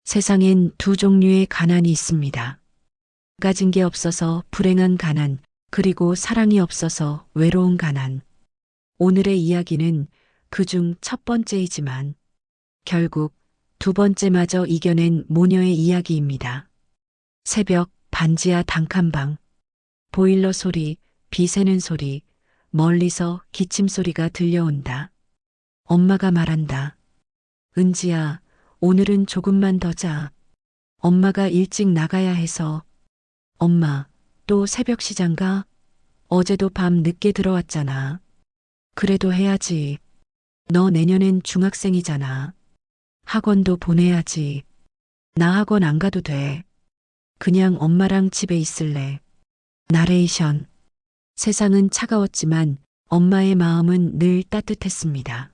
세상엔 두 종류의 가난이 있습니다. 가진 게 없어서 불행한 가난, 그리고 사랑이 없어서 외로운 가난. 오늘의 이야기는 그중 첫 번째이지만 결국 두 번째마저 이겨낸 모녀의 이야기입니다. 새벽 반지하 단칸방. 보일러 소리, 비 새는 소리, 멀리서 기침 소리가 들려온다. 엄마가 말한다. 은지야, 오늘은 조금만 더 자. 엄마가 일찍 나가야 해서. 엄마, 또 새벽 시장 가? 어제도 밤 늦게 들어왔잖아. 그래도 해야지. 너 내년엔 중학생이잖아. 학원도 보내야지. 나 학원 안 가도 돼. 그냥 엄마랑 집에 있을래. 나레이션. 세상은 차가웠지만 엄마의 마음은 늘 따뜻했습니다.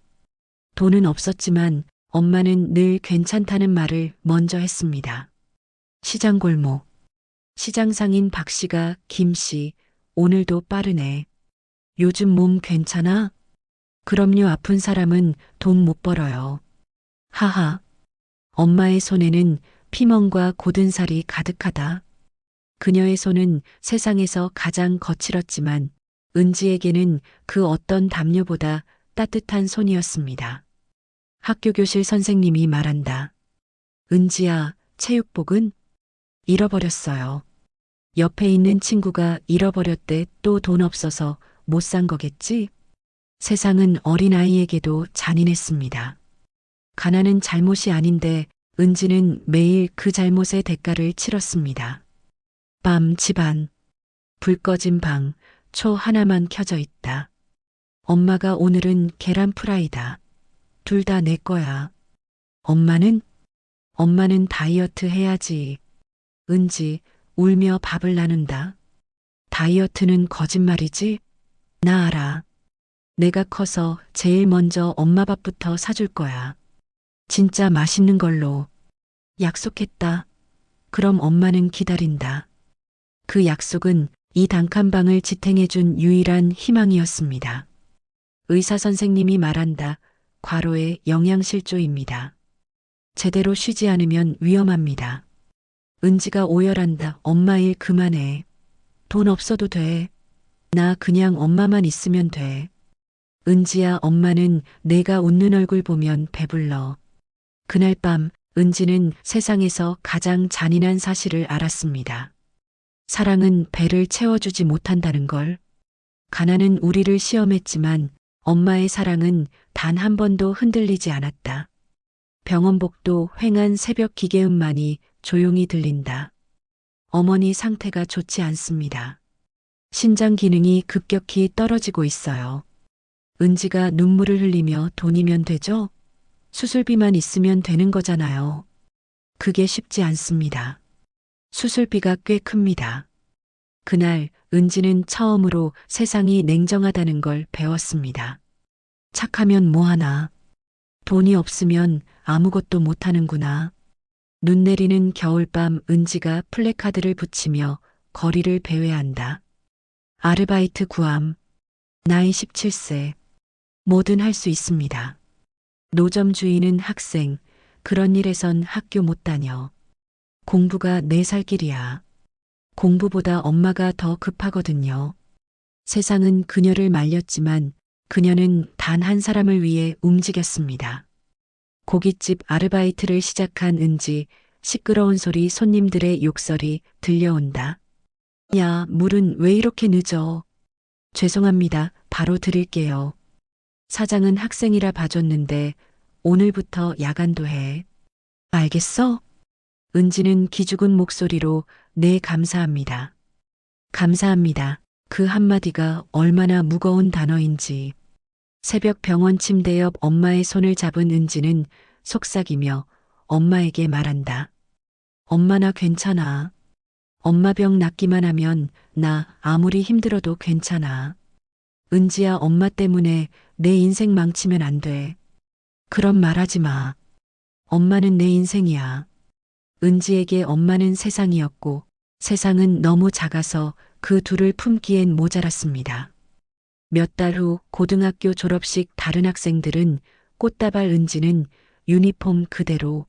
돈은 없었지만 엄마는 늘 괜찮다는 말을 먼저 했습니다. 시장 골목. 시장 상인 박 씨가 김 씨, 오늘도 빠르네. 요즘 몸 괜찮아? 그럼요, 아픈 사람은 돈 못 벌어요. 하하. 엄마의 손에는 피멍과 고든 살이 가득하다. 그녀의 손은 세상에서 가장 거칠었지만 은지에게는 그 어떤 담요보다 따뜻한 손이었습니다. 학교 교실 선생님이 말한다. 은지야, 체육복은? 잃어버렸어요. 옆에 있는 친구가 잃어버렸대. 또 돈 없어서 못 산 거겠지? 세상은 어린아이에게도 잔인했습니다. 가난은 잘못이 아닌데 은지는 매일 그 잘못의 대가를 치렀습니다. 밤 집안. 불 꺼진 방, 초 하나만 켜져 있다. 엄마가 오늘은 계란 프라이다. 둘 다 내 거야. 엄마는? 엄마는 다이어트 해야지. 은지, 울며 밥을 나눈다. 다이어트는 거짓말이지? 나 알아. 내가 커서 제일 먼저 엄마 밥부터 사줄 거야. 진짜 맛있는 걸로. 약속했다. 그럼 엄마는 기다린다. 그 약속은 이 단칸방을 지탱해준 유일한 희망이었습니다. 의사 선생님이 말한다. 과로의 영양실조입니다. 제대로 쉬지 않으면 위험합니다. 은지가 오열한다. 엄마 일 그만해. 돈 없어도 돼. 나 그냥 엄마만 있으면 돼. 은지야, 엄마는 내가 웃는 얼굴 보면 배불러. 그날 밤 은지는 세상에서 가장 잔인한 사실을 알았습니다. 사랑은 배를 채워주지 못한다는 걸. 가난은 우리를 시험했지만 엄마의 사랑은 단 한 번도 흔들리지 않았다. 병원복도 휑한 새벽 기계음만이 조용히 들린다. 어머니 상태가 좋지 않습니다. 신장 기능이 급격히 떨어지고 있어요. 은지가 눈물을 흘리며 돈이면 되죠? 수술비만 있으면 되는 거잖아요. 그게 쉽지 않습니다. 수술비가 꽤 큽니다. 그날 은지는 처음으로 세상이 냉정하다는 걸 배웠습니다. 착하면 뭐하나. 돈이 없으면 아무것도 못하는구나. 눈 내리는 겨울밤 은지가 플래카드를 붙이며 거리를 배회한다. 아르바이트 구함. 나이 17세. 뭐든 할 수 있습니다. 노점 주인은 학생. 그런 일에선 학교 못 다녀. 공부가 내 살 길이야. 공부보다 엄마가 더 급하거든요. 세상은 그녀를 말렸지만 그녀는 단 한 사람을 위해 움직였습니다. 고깃집 아르바이트를 시작한 은지, 시끄러운 소리, 손님들의 욕설이 들려온다. 야, 물은 왜 이렇게 늦어? 죄송합니다. 바로 드릴게요. 사장은 학생이라 봐줬는데 오늘부터 야간도 해. 알겠어? 은지는 기죽은 목소리로 네, 감사합니다. 감사합니다. 그 한마디가 얼마나 무거운 단어인지. 새벽 병원 침대 옆 엄마의 손을 잡은 은지는 속삭이며 엄마에게 말한다. 엄마 나 괜찮아. 엄마 병 낫기만 하면 나 아무리 힘들어도 괜찮아. 은지야, 엄마 때문에 내 인생 망치면 안 돼. 그런 말 하지 마. 엄마는 내 인생이야. 은지에게 엄마는 세상이었고 세상은 너무 작아서 그 둘을 품기엔 모자랐습니다. 몇 달 후 고등학교 졸업식 다른 학생들은 꽃다발, 은지는 유니폼 그대로.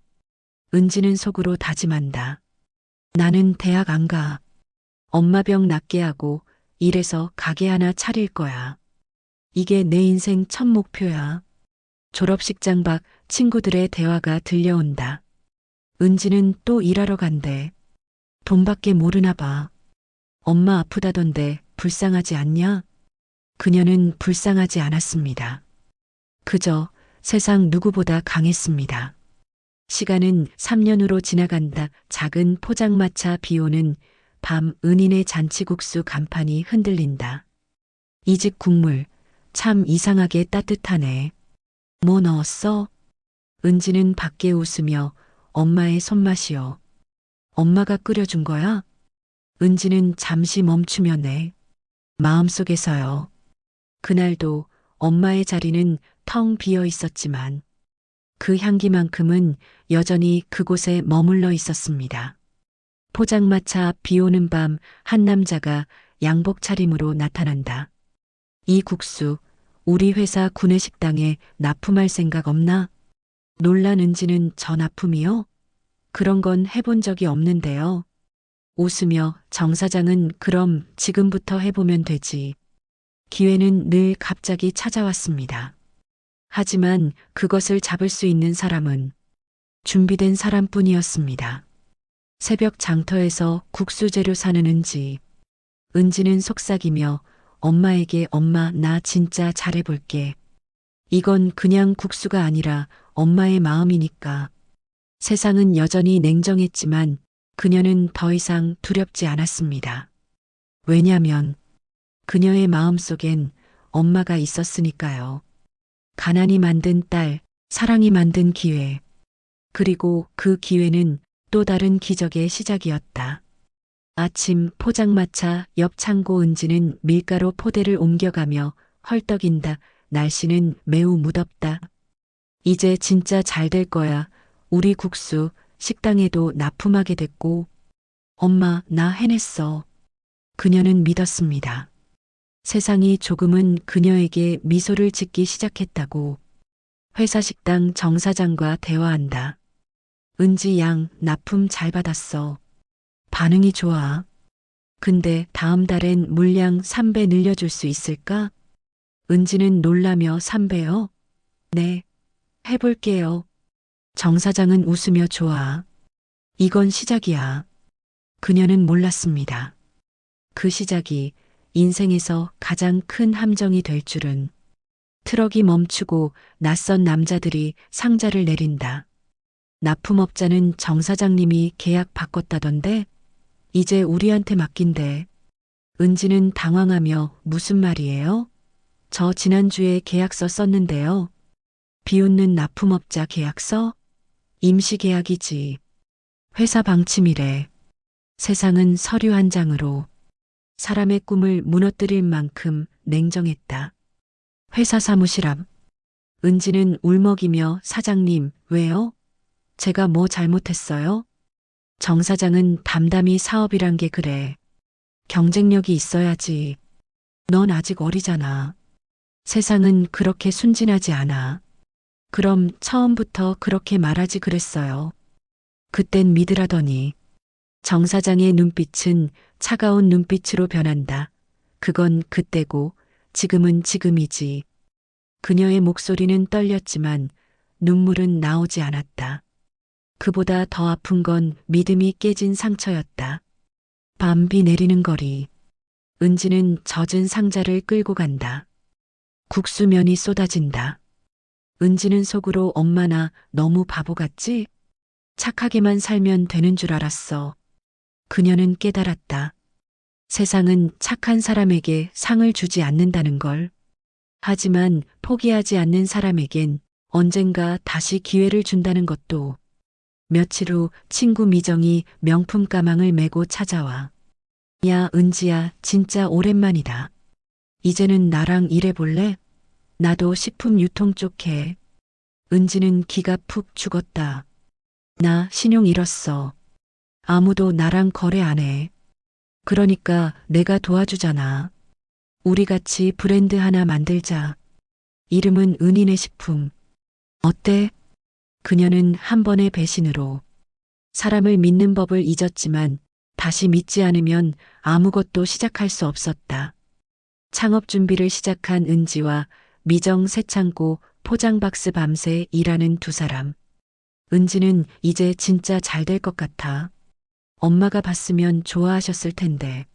은지는 속으로 다짐한다. 나는 대학 안 가. 엄마 병 낫게 하고 일해서 가게 하나 차릴 거야. 이게 내 인생 첫 목표야. 졸업식장 밖 친구들의 대화가 들려온다. 은지는 또 일하러 간대. 돈밖에 모르나 봐. 엄마 아프다던데 불쌍하지 않냐? 그녀는 불쌍하지 않았습니다. 그저 세상 누구보다 강했습니다. 시간은 3년으로 지나간다. 작은 포장마차 비오는 밤 은인의 잔치국수 간판이 흔들린다. 이 집 국물 참 이상하게 따뜻하네. 뭐 넣었어? 은지는 밖에 웃으며 엄마의 손맛이요. 엄마가 끓여준 거야? 은지는 잠시 멈추며 네. 마음속에서요. 그날도 엄마의 자리는 텅 비어 있었지만 그 향기만큼은 여전히 그곳에 머물러 있었습니다. 포장마차 앞 비 오는 밤 한 남자가 양복 차림으로 나타난다. 이 국수 우리 회사 구내식당에 납품할 생각 없나? 놀란 은지는 저 납품이요? 그런 건 해본 적이 없는데요. 웃으며 정 사장은 그럼 지금부터 해보면 되지. 기회는 늘 갑자기 찾아왔습니다. 하지만 그것을 잡을 수 있는 사람은 준비된 사람뿐이었습니다. 새벽 장터에서 국수 재료 사는 은지. 은지는 속삭이며 엄마에게 엄마 나 진짜 잘해볼게. 이건 그냥 국수가 아니라 엄마의 마음이니까. 세상은 여전히 냉정했지만 그녀는 더 이상 두렵지 않았습니다. 왜냐면 그녀의 마음속엔 엄마가 있었으니까요. 가난이 만든 딸, 사랑이 만든 기회. 그리고 그 기회는 또 다른 기적의 시작이었다. 아침 포장마차 옆 창고 은지는 밀가루 포대를 옮겨가며 헐떡인다. 날씨는 매우 무덥다. 이제 진짜 잘 될 거야. 우리 국수 식당에도 납품하게 됐고. 엄마, 나 해냈어. 그녀는 믿었습니다. 세상이 조금은 그녀에게 미소를 짓기 시작했다고. 회사 식당 정 사장과 대화한다. 은지 양 납품 잘 받았어. 반응이 좋아. 근데 다음 달엔 물량 3배 늘려줄 수 있을까? 은지는 놀라며 3배요? 네, 해볼게요. 정 사장은 웃으며 좋아. 이건 시작이야. 그녀는 몰랐습니다. 그 시작이 인생에서 가장 큰 함정이 될 줄은. 트럭이 멈추고 낯선 남자들이 상자를 내린다. 납품업자는 정 사장님이 계약 바꿨다던데 이제 우리한테 맡긴대. 은지는 당황하며 무슨 말이에요? 저 지난주에 계약서 썼는데요. 비웃는 납품업자 계약서? 임시 계약이지. 회사 방침이래. 세상은 서류 한 장으로 사람의 꿈을 무너뜨릴 만큼 냉정했다. 회사 사무실 앞. 은지는 울먹이며 사장님, 왜요? 제가 뭐 잘못했어요? 정 사장은 담담히 사업이란 게 그래. 경쟁력이 있어야지. 넌 아직 어리잖아. 세상은 그렇게 순진하지 않아. 그럼 처음부터 그렇게 말하지 그랬어요. 그땐 믿으라더니. 정 사장의 눈빛은 차가운 눈빛으로 변한다. 그건 그때고 지금은 지금이지. 그녀의 목소리는 떨렸지만 눈물은 나오지 않았다. 그보다 더 아픈 건 믿음이 깨진 상처였다. 밤 비 내리는 거리. 은지는 젖은 상자를 끌고 간다. 국수면이 쏟아진다. 은지는 속으로 엄마 나 너무 바보 같지? 착하게만 살면 되는 줄 알았어. 그녀는 깨달았다. 세상은 착한 사람에게 상을 주지 않는다는 걸. 하지만 포기하지 않는 사람에겐 언젠가 다시 기회를 준다는 것도. 며칠 후 친구 미정이 명품 가방을 메고 찾아와. 야, 은지야, 진짜 오랜만이다. 이제는 나랑 일해볼래? 나도 식품 유통 쪽 해. 은지는 기가 푹 죽었다. 나 신용 잃었어. 아무도 나랑 거래 안 해. 그러니까 내가 도와주잖아. 우리 같이 브랜드 하나 만들자. 이름은 은인의 식품. 어때? 그녀는 한 번의 배신으로 사람을 믿는 법을 잊었지만 다시 믿지 않으면 아무것도 시작할 수 없었다. 창업 준비를 시작한 은지와 미정 새창고 포장박스 밤새 일하는 두 사람. 은지는 이제 진짜 잘 될 것 같아. 엄마가 봤으면 좋아하셨을 텐데.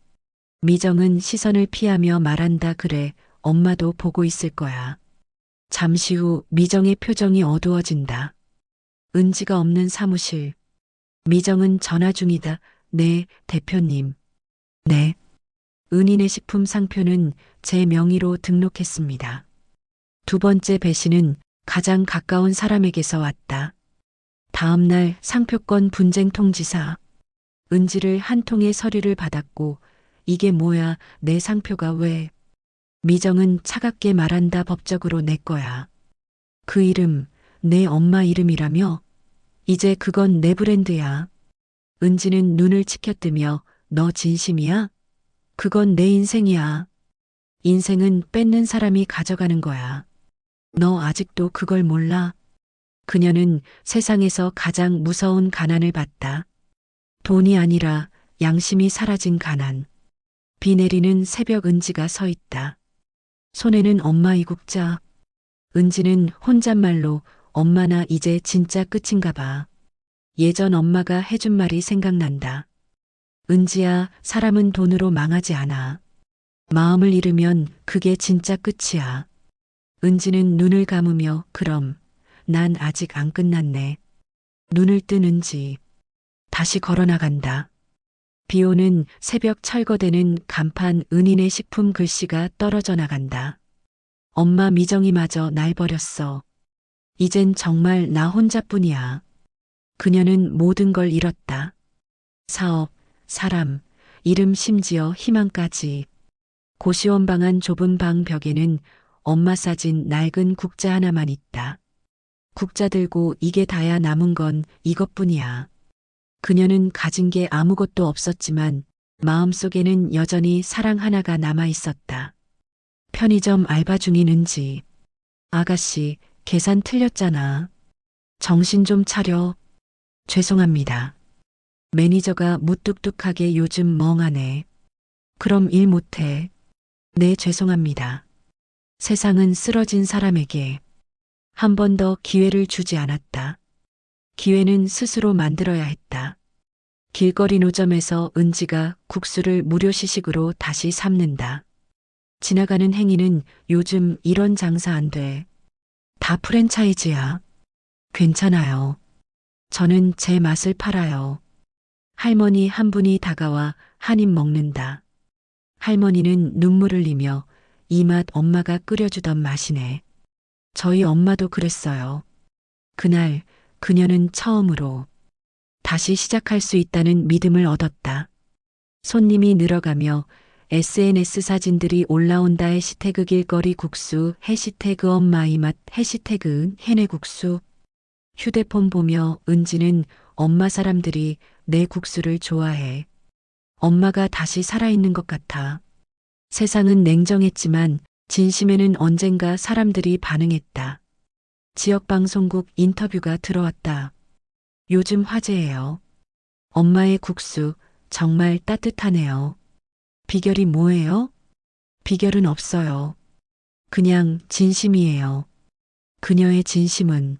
미정은 시선을 피하며 말한다. 그래, 엄마도 보고 있을 거야. 잠시 후 미정의 표정이 어두워진다. 은지가 없는 사무실. 미정은 전화 중이다. 네, 대표님. 네. 은인의 식품 상표는 제 명의로 등록했습니다. 두 번째 배신은 가장 가까운 사람에게서 왔다. 다음 날 상표권 분쟁 통지사. 은지를 한 통의 서류를 받았고 이게 뭐야 내 상표가 왜. 미정은 차갑게 말한다. 법적으로 내 거야. 그 이름 내 엄마 이름이라며. 이제 그건 내 브랜드야. 은지는 눈을 치켜뜨며 너 진심이야? 그건 내 인생이야. 인생은 뺏는 사람이 가져가는 거야. 너 아직도 그걸 몰라? 그녀는 세상에서 가장 무서운 가난을 봤다. 돈이 아니라 양심이 사라진 가난. 비 내리는 새벽 은지가 서 있다. 손에는 엄마 이국자. 은지는 혼잣말로 엄마 나 이제 진짜 끝인가 봐. 예전 엄마가 해준 말이 생각난다. 은지야, 사람은 돈으로 망하지 않아. 마음을 잃으면 그게 진짜 끝이야. 은지는 눈을 감으며 그럼 난 아직 안 끝났네. 눈을 뜬 은지. 다시 걸어나간다. 비 오는 새벽 철거되는 간판 은인의 식품 글씨가 떨어져 나간다. 엄마 미정이마저 날 버렸어. 이젠 정말 나 혼자뿐이야. 그녀는 모든 걸 잃었다. 사업, 사람, 이름 심지어 희망까지. 고시원방안 좁은 방 벽에는 엄마 사진 낡은 국자 하나만 있다. 국자 들고 이게 다야 남은 건 이것뿐이야. 그녀는 가진 게 아무것도 없었지만 마음속에는 여전히 사랑 하나가 남아 있었다. 편의점 알바 중인 은지. 아가씨, 계산 틀렸잖아. 정신 좀 차려. 죄송합니다. 매니저가 무뚝뚝하게 요즘 멍하네. 그럼 일 못해. 네, 죄송합니다. 세상은 쓰러진 사람에게 한 번 더 기회를 주지 않았다. 기회는 스스로 만들어야 했다. 길거리 노점에서 은지가 국수를 무료 시식으로 다시 삶는다. 지나가는 행인은 요즘 이런 장사 안 돼. 다 프랜차이즈야. 괜찮아요. 저는 제 맛을 팔아요. 할머니 한 분이 다가와 한 입 먹는다. 할머니는 눈물을 흘리며 이 맛 엄마가 끓여주던 맛이네. 저희 엄마도 그랬어요. 그날 그녀는 처음으로 다시 시작할 수 있다는 믿음을 얻었다. 손님이 늘어가며 SNS 사진들이 올라온다. 해시태그 길거리 국수, 해시태그 엄마 이 맛, 해시태그 해내국수. 휴대폰 보며 은지는 엄마 사람들이 내 국수를 좋아해. 엄마가 다시 살아있는 것 같아. 세상은 냉정했지만 진심에는 언젠가 사람들이 반응했다. 지역방송국 인터뷰가 들어왔다. 요즘 화제예요. 엄마의 국수 정말 따뜻하네요. 비결이 뭐예요? 비결은 없어요. 그냥 진심이에요. 그녀의 진심은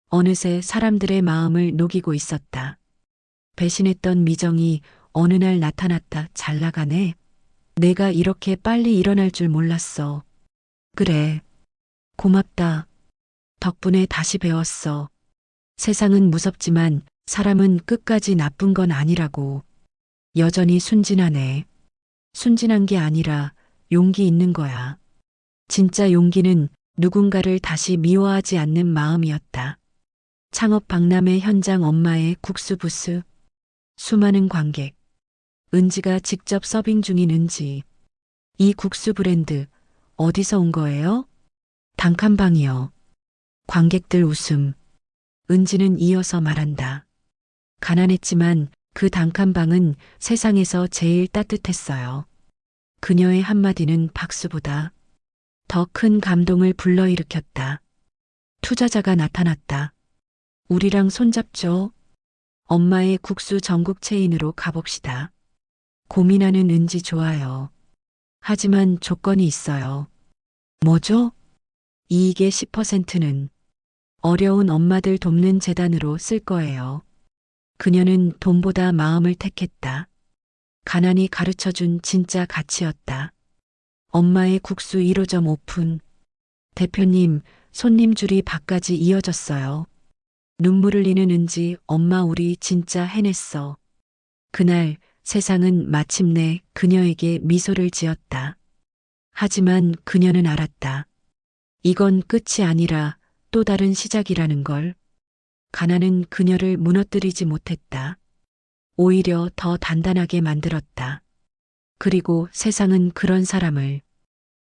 어느새 사람들의 마음을 녹이고 있었다. 배신했던 미정이 어느 날 나타났다. 잘 나가네. 내가 이렇게 빨리 일어날 줄 몰랐어. 그래. 고맙다. 덕분에 다시 배웠어. 세상은 무섭지만 사람은 끝까지 나쁜 건 아니라고. 여전히 순진하네. 순진한 게 아니라 용기 있는 거야. 진짜 용기는 누군가를 다시 미워하지 않는 마음이었다. 창업 박람회 현장 엄마의 국수 부스. 수많은 관객. 은지가 직접 서빙 중인 은지. 이 국수 브랜드 어디서 온 거예요? 단칸방이요. 관객들 웃음. 은지는 이어서 말한다. 가난했지만 그 단칸방은 세상에서 제일 따뜻했어요. 그녀의 한마디는 박수보다 더 큰 감동을 불러일으켰다. 투자자가 나타났다. 우리랑 손잡죠? 엄마의 국수 전국 체인으로 가봅시다. 고민하는 은지 좋아요. 하지만 조건이 있어요. 뭐죠? 이익의 10%는 어려운 엄마들 돕는 재단으로 쓸 거예요. 그녀는 돈보다 마음을 택했다. 가난이 가르쳐준 진짜 가치였다. 엄마의 국수 1호점 오픈. 대표님, 손님 줄이 밖까지 이어졌어요. 눈물 흘리는 은지, 엄마 우리 진짜 해냈어. 그날 세상은 마침내 그녀에게 미소를 지었다. 하지만 그녀는 알았다. 이건 끝이 아니라 또 다른 시작이라는 걸. 가난은 그녀를 무너뜨리지 못했다. 오히려 더 단단하게 만들었다. 그리고 세상은 그런 사람을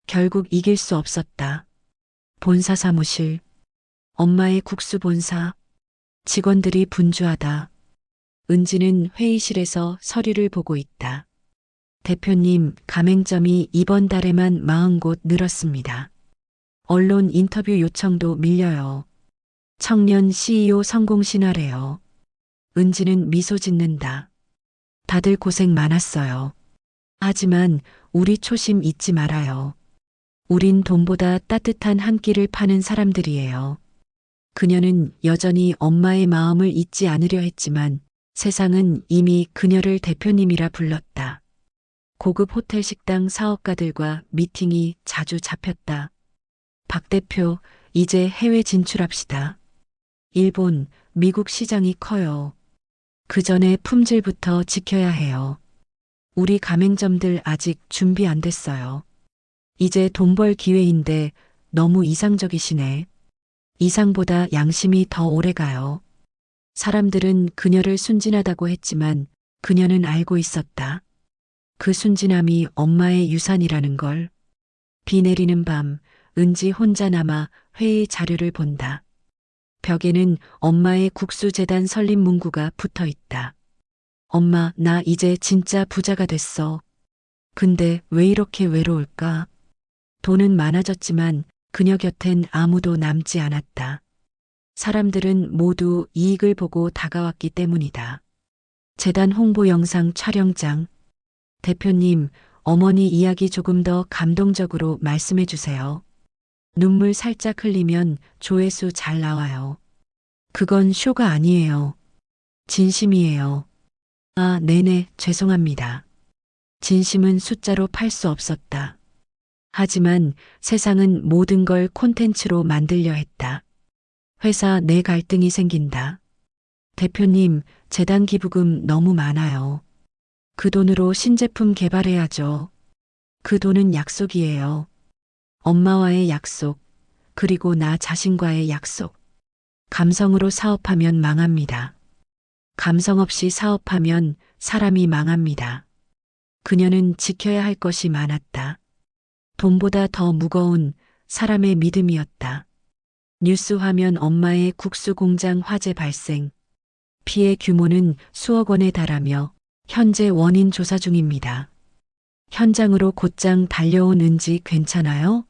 결국 이길 수 없었다. 본사 사무실, 엄마의 국수 본사, 직원들이 분주하다. 은지는 회의실에서 서류를 보고 있다. 대표님, 가맹점이 이번 달에만 40곳 늘었습니다. 언론 인터뷰 요청도 밀려요. 청년 CEO 성공 신화래요. 은지는 미소 짓는다. 다들 고생 많았어요. 하지만 우리 초심 잊지 말아요. 우린 돈보다 따뜻한 한 끼를 파는 사람들이에요. 그녀는 여전히 엄마의 마음을 잊지 않으려 했지만 세상은 이미 그녀를 대표님이라 불렀다. 고급 호텔 식당 사업가들과 미팅이 자주 잡혔다. 박 대표, 이제 해외 진출합시다. 일본, 미국 시장이 커요. 그 전에 품질부터 지켜야 해요. 우리 가맹점들 아직 준비 안 됐어요. 이제 돈 벌 기회인데 너무 이상적이시네. 이상보다 양심이 더 오래 가요. 사람들은 그녀를 순진하다고 했지만 그녀는 알고 있었다. 그 순진함이 엄마의 유산이라는 걸. 비 내리는 밤, 은지 혼자 남아 회의 자료를 본다. 벽에는 엄마의 국수재단 설립 문구가 붙어 있다. 엄마, 나 이제 진짜 부자가 됐어. 근데 왜 이렇게 외로울까? 돈은 많아졌지만 그녀 곁엔 아무도 남지 않았다. 사람들은 모두 이익을 보고 다가왔기 때문이다. 재단 홍보 영상 촬영장. 대표님, 어머니 이야기 조금 더 감동적으로 말씀해 주세요. 눈물 살짝 흘리면 조회수 잘 나와요. 그건 쇼가 아니에요. 진심이에요. 아, 네네, 죄송합니다. 진심은 숫자로 팔 수 없었다. 하지만 세상은 모든 걸 콘텐츠로 만들려 했다. 회사 내 갈등이 생긴다. 대표님, 재단 기부금 너무 많아요. 그 돈으로 신제품 개발해야죠. 그 돈은 약속이에요. 엄마와의 약속, 그리고 나 자신과의 약속. 감성으로 사업하면 망합니다. 감성 없이 사업하면 사람이 망합니다. 그녀는 지켜야 할 것이 많았다. 돈보다 더 무거운 사람의 믿음이었다. 뉴스 화면 엄마의 국수 공장 화재 발생. 피해 규모는 수억 원에 달하며 현재 원인 조사 중입니다. 현장으로 곧장 달려온 은지 괜찮아요?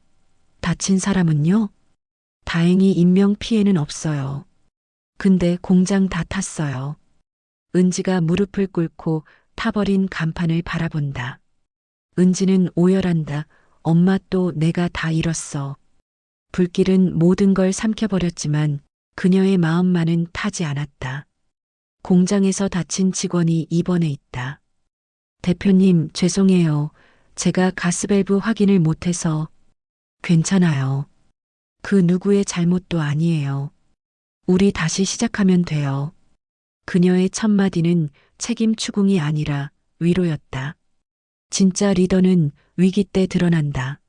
다친 사람은요? 다행히 인명 피해는 없어요. 근데 공장 다 탔어요. 은지가 무릎을 꿇고 타버린 간판을 바라본다. 은지는 오열한다. 엄마 또 내가 다 잃었어. 불길은 모든 걸 삼켜버렸지만 그녀의 마음만은 타지 않았다. 공장에서 다친 직원이 입원해 있다. 대표님, 죄송해요. 제가 가스밸브 확인을 못해서. 괜찮아요. 그 누구의 잘못도 아니에요. 우리 다시 시작하면 돼요. 그녀의 첫마디는 책임 추궁이 아니라 위로였다. 진짜 리더는 위기 때 드러난다.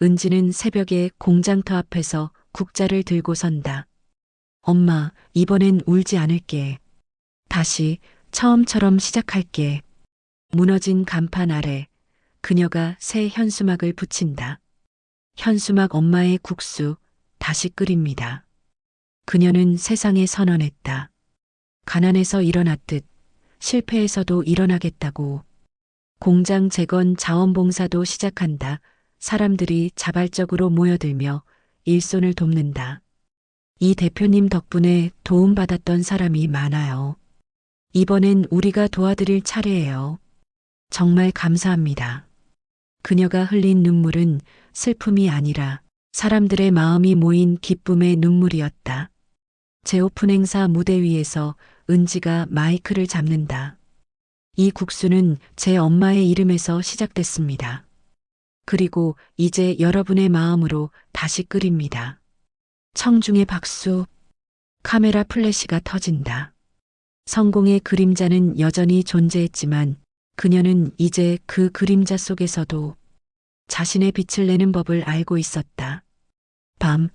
은지는 새벽에 공장터 앞에서 국자를 들고 선다. 엄마, 이번엔 울지 않을게. 다시 처음처럼 시작할게. 무너진 간판 아래 그녀가 새 현수막을 붙인다. 현수막 엄마의 국수 다시 끓입니다. 그녀는 세상에 선언했다. 가난에서 일어났듯 실패에서도 일어나겠다고. 공장 재건 자원봉사도 시작한다. 사람들이 자발적으로 모여들며 일손을 돕는다. 이 대표님 덕분에 도움받았던 사람이 많아요. 이번엔 우리가 도와드릴 차례예요. 정말 감사합니다. 그녀가 흘린 눈물은 슬픔이 아니라 사람들의 마음이 모인 기쁨의 눈물이었다. 재오픈 행사 무대 위에서 은지가 마이크를 잡는다. 이 국수는 제 엄마의 이름에서 시작됐습니다. 그리고 이제 여러분의 마음으로 다시 끓입니다. 청중의 박수, 카메라 플래시가 터진다. 성공의 그림자는 여전히 존재했지만 그녀는 이제 그 그림자 속에서도 자신의 빛을 내는 법을 알고 있었다. 밤,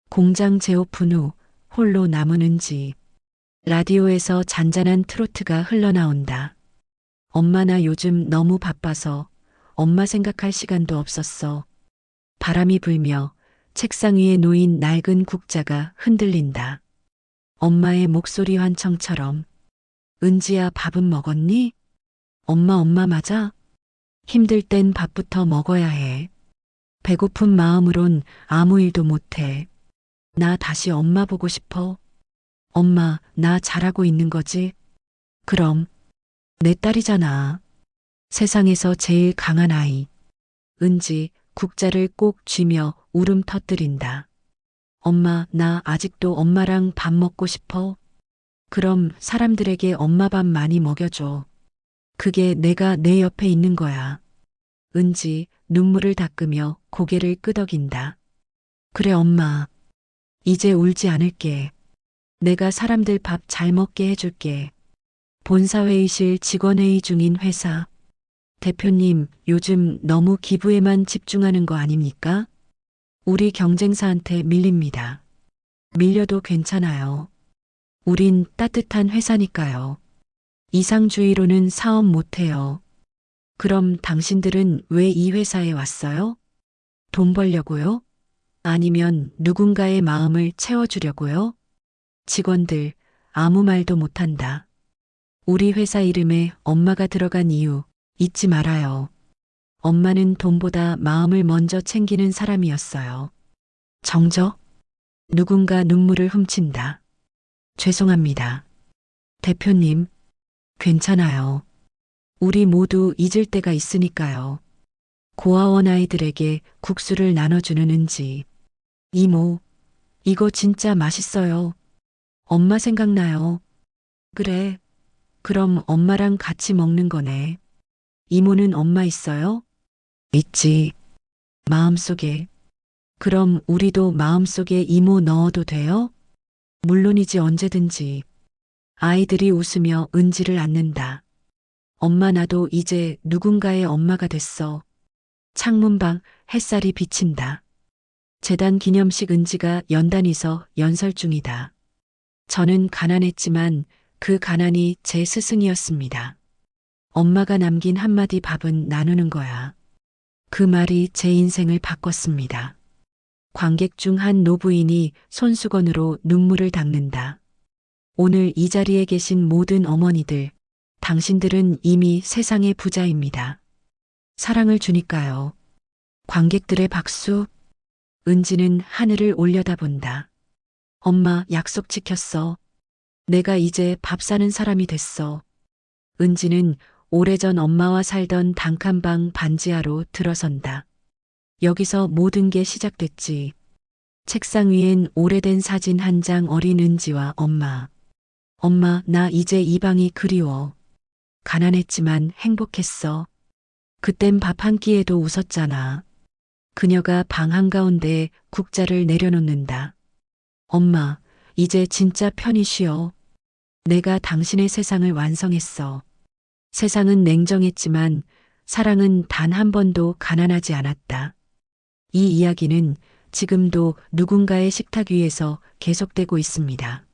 공장 재오픈 후 홀로 남은 은지. 라디오에서 잔잔한 트로트가 흘러나온다. 엄마 나 요즘 너무 바빠서 엄마 생각할 시간도 없었어. 바람이 불며 책상 위에 놓인 낡은 국자가 흔들린다. 엄마의 목소리 환청처럼. 은지야 밥은 먹었니? 엄마 맞아? 힘들 땐 밥부터 먹어야 해. 배고픈 마음으론 아무 일도 못해. 나 다시 엄마 보고 싶어. 엄마, 나 잘하고 있는 거지? 그럼. 내 딸이잖아. 세상에서 제일 강한 아이. 은지, 국자를 꼭 쥐며 울음 터뜨린다. 엄마, 나 아직도 엄마랑 밥 먹고 싶어. 그럼 사람들에게 엄마 밥 많이 먹여줘. 그게 내가 내 옆에 있는 거야. 은지, 눈물을 닦으며 고개를 끄덕인다. 그래, 엄마. 이제 울지 않을게. 내가 사람들 밥 잘 먹게 해줄게. 본사회의실 직원회의 중인 회사. 대표님, 요즘 너무 기부에만 집중하는 거 아닙니까? 우리 경쟁사한테 밀립니다. 밀려도 괜찮아요. 우린 따뜻한 회사니까요. 이상주의로는 사업 못해요. 그럼 당신들은 왜 이 회사에 왔어요? 돈 벌려고요? 아니면 누군가의 마음을 채워주려고요? 직원들 아무 말도 못한다. 우리 회사 이름에 엄마가 들어간 이유 잊지 말아요. 엄마는 돈보다 마음을 먼저 챙기는 사람이었어요. 정적? 누군가 눈물을 훔친다. 죄송합니다. 대표님, 괜찮아요. 우리 모두 잊을 때가 있으니까요. 고아원 아이들에게 국수를 나눠주는 은지. 이모, 이거 진짜 맛있어요. 엄마 생각나요. 그래. 그럼 엄마랑 같이 먹는 거네. 이모는 엄마 있어요? 있지. 마음속에. 그럼 우리도 마음속에 이모 넣어도 돼요? 물론이지 언제든지. 아이들이 웃으며 은지를 안는다. 엄마 나도 이제 누군가의 엄마가 됐어. 창문방 햇살이 비친다. 재단 기념식 은지가 연단이서 연설 중이다. 저는 가난했지만 그 가난이 제 스승이었습니다. 엄마가 남긴 한마디 밥은 나누는 거야. 그 말이 제 인생을 바꿨습니다. 관객 중 한 노부인이 손수건으로 눈물을 닦는다. 오늘 이 자리에 계신 모든 어머니들, 당신들은 이미 세상의 부자입니다. 사랑을 주니까요. 관객들의 박수. 은지는 하늘을 올려다본다. 엄마 약속 지켰어. 내가 이제 밥 사는 사람이 됐어. 은지는 오래전 엄마와 살던 단칸방 반지하로 들어선다. 여기서 모든 게 시작됐지. 책상 위엔 오래된 사진 한 장 어린 은지와 엄마. 엄마, 나 이제 이 방이 그리워. 가난했지만 행복했어. 그땐 밥 한 끼에도 웃었잖아. 그녀가 방 한가운데에 국자를 내려놓는다. 엄마, 이제 진짜 편히 쉬어. 내가 당신의 세상을 완성했어. 세상은 냉정했지만 사랑은 단 한 번도 가난하지 않았다. 이 이야기는 지금도 누군가의 식탁 위에서 계속되고 있습니다.